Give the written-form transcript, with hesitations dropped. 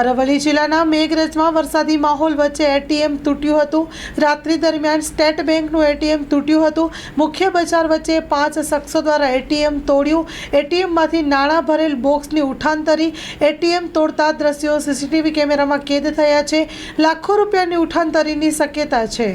અરવલ્લી જિલ્લાના મેઘરજમાં વરસાદી માહોલ વચ્ચે એટીએમ તૂટ્યું હતું। રાત્રિ દરમિયાન સ્ટેટ બેંકનું એટીએમ તૂટ્યું હતું। મુખ્ય બજાર વચ્ચે 5 શખ્સો દ્વારા એટીએમ તોડ્યું। એટીએમમાંથી નાણાં ભરેલ બોક્સની ઉઠાંતરી એટીએમ તોડતા દ્રશ્યો સીસીટીવી કેમેરામાં કેદ થયા છે। લાખો રૂપિયાની ઉઠાંતરીની શક્યતા છે।